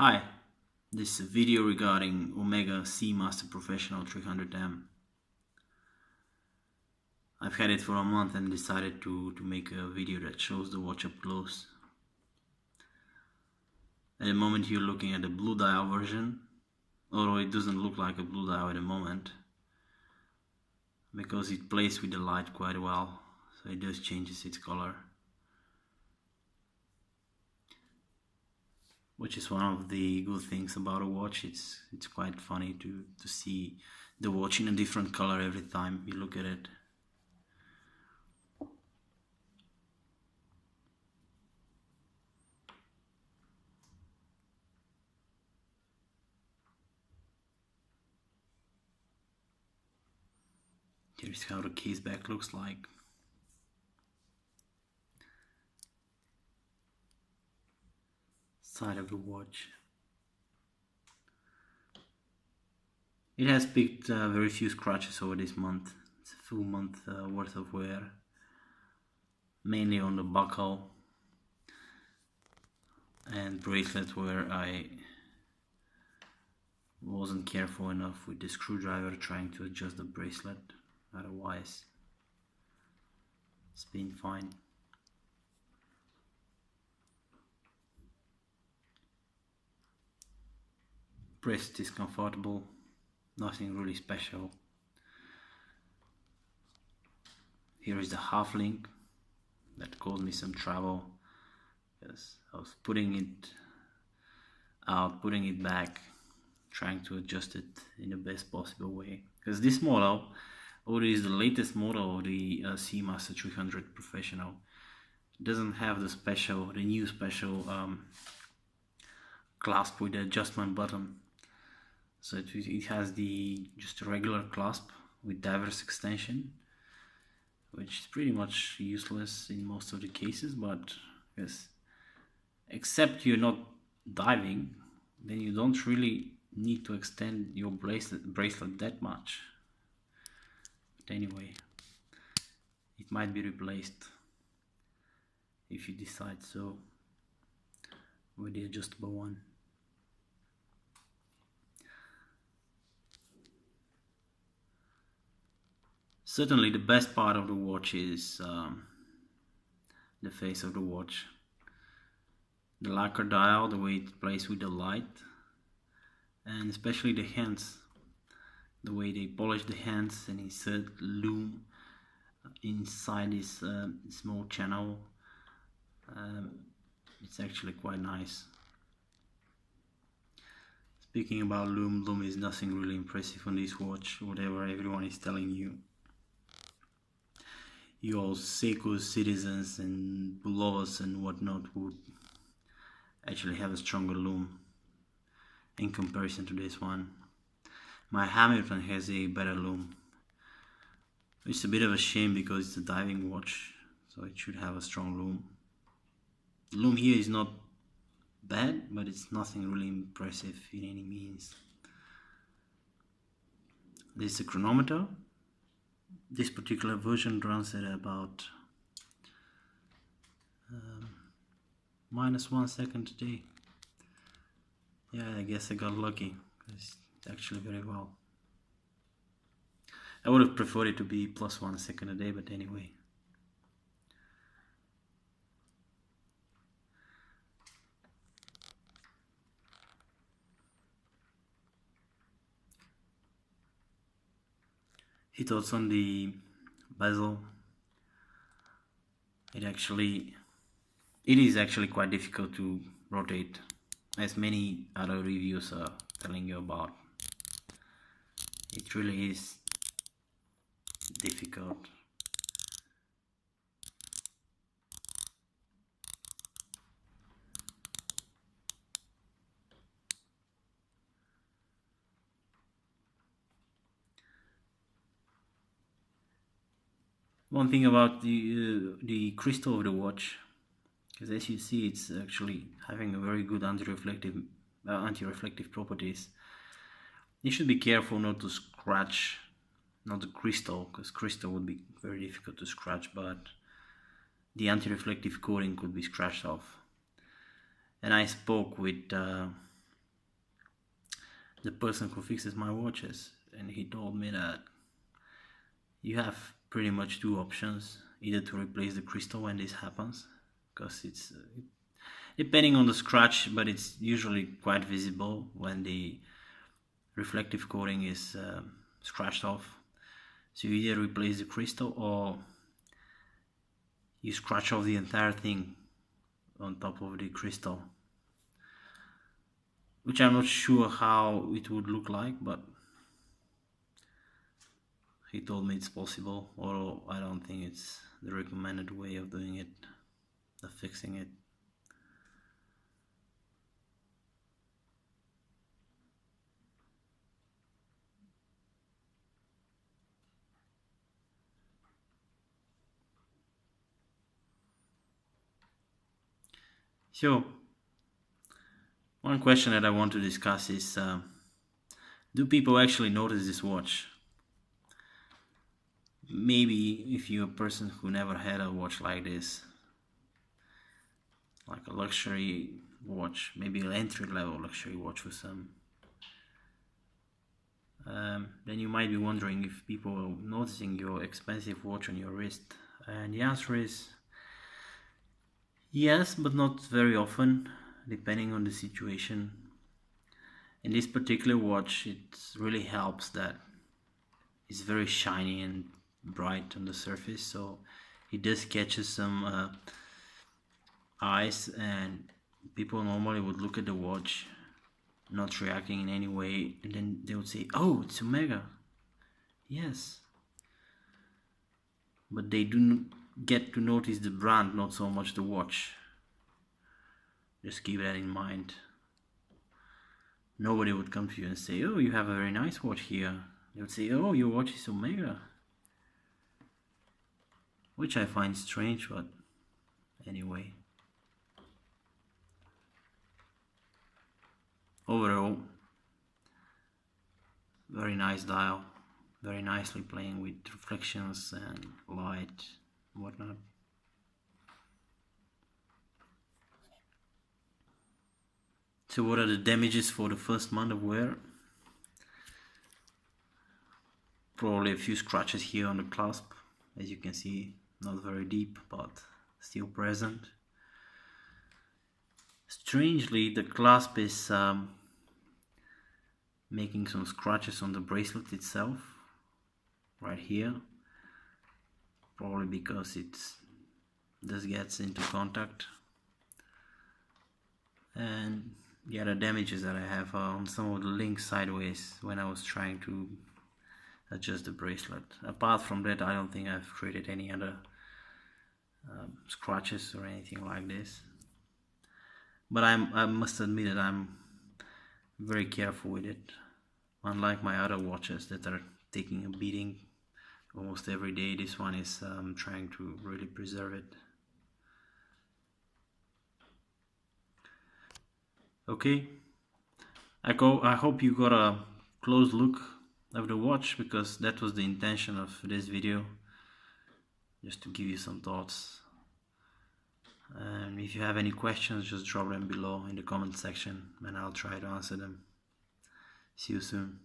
Hi, this is a video regarding OMEAGE SEAMASTER PROFESSIONAL 300M. I've had it for a month and decided to make a video that shows the watch up close. At the moment you're looking at the blue dial version, although it doesn't look like a blue dial at the moment, because it plays with the light quite well, so it does changes its color. Which is one of the good things about a watch. It's quite funny to see the watch in a different color every time you look at it. Here's how the case back looks like. Side of the watch. It has picked very few scratches over this month. It's a full month worth of wear, mainly on the buckle and bracelet, where I wasn't careful enough with the screwdriver trying to adjust the bracelet. Otherwise it's been fine. Wrist is comfortable, nothing really special. Here is the half link that caused me some trouble because I was putting it out, putting it back, trying to adjust it in the best possible way. Because this model, although it is the latest model of the SEAMASTER 300 Professional, doesn't have the new special clasp with the adjustment button. So it has just a regular clasp with diverse extension, which is pretty much useless in most of the cases, but yes, except you're not diving, then you don't really need to extend your bracelet that much. But anyway, it might be replaced if you decide so with the adjustable one. Certainly the best part of the watch is the face of the watch. The lacquer dial, the way it plays with the light, and especially the hands, the way they polish the hands and insert Loom inside this small channel. It's actually quite nice. Speaking about Loom, Loom is nothing really impressive on this watch, whatever everyone is telling you. You all Seiko citizens and lovers and whatnot would actually have a stronger Loom in comparison to this one. My Hamilton has a better Loom. It's a bit of a shame because it's a diving watch, so it should have a strong Loom. The Loom here is not bad, but it's nothing really impressive in any means. This is a chronometer. This particular version runs at about -1 second today. Yeah, I guess I got lucky. It's actually very well. I would have preferred it to be +1 second a day, but anyway. It was on the bezel. It is actually quite difficult to rotate, as many other reviews are telling you about. It really is difficult. One thing about the crystal of the watch, because as you see, it's actually having a very good anti-reflective properties. You should be careful not to scratch, not the crystal, because crystal would be very difficult to scratch, but the anti-reflective coating could be scratched off. And I spoke with the person who fixes my watches, and he told me that you have pretty much two options: either to replace the crystal when this happens, because it's depending on the scratch, but it's usually quite visible when the reflective coating is scratched off. So you either replace the crystal or you scratch off the entire thing on top of the crystal, which I'm not sure how it would look like, but he told me it's possible, although I don't think it's the recommended way of doing it, of fixing it. So, one question that I want to discuss is, do people actually notice this watch? Maybe if you're a person who never had a watch like this, like a luxury watch, maybe an entry-level luxury watch for some, then you might be wondering if people are noticing your expensive watch on your wrist. And the answer is yes, but not very often, depending on the situation. In this particular watch, it really helps that it's very shiny and bright on the surface, so it does catch some eyes, and people normally would look at the watch not reacting in any way, and then they would say, oh, it's Omega. Yes, but they do get to notice the brand, not so much the watch. Just keep that in mind. Nobody would come to you and say, oh, you have a very nice watch here. They would say, oh, your watch is Omega, which I find strange, but anyway. Overall, very nice dial, very nicely playing with reflections and light and whatnot. So what are the damages for the first month of wear? Probably a few scratches here on the clasp, as you can see, not very deep, but still present. Strangely, the clasp is making some scratches on the bracelet itself, right here, probably because this gets into contact. And the other damages that I have are on some of the links sideways when I was trying to adjust the bracelet. Apart from that, I don't think I've created any other scratches or anything like this. But I must admit that I'm very careful with it. Unlike my other watches that are taking a beating almost every day, this one is trying to really preserve it. Okay, I hope you got a close look of the watch, because that was the intention of this video, just to give you some thoughts. And if you have any questions, just drop them below in the comment section and I'll try to answer them. See you soon.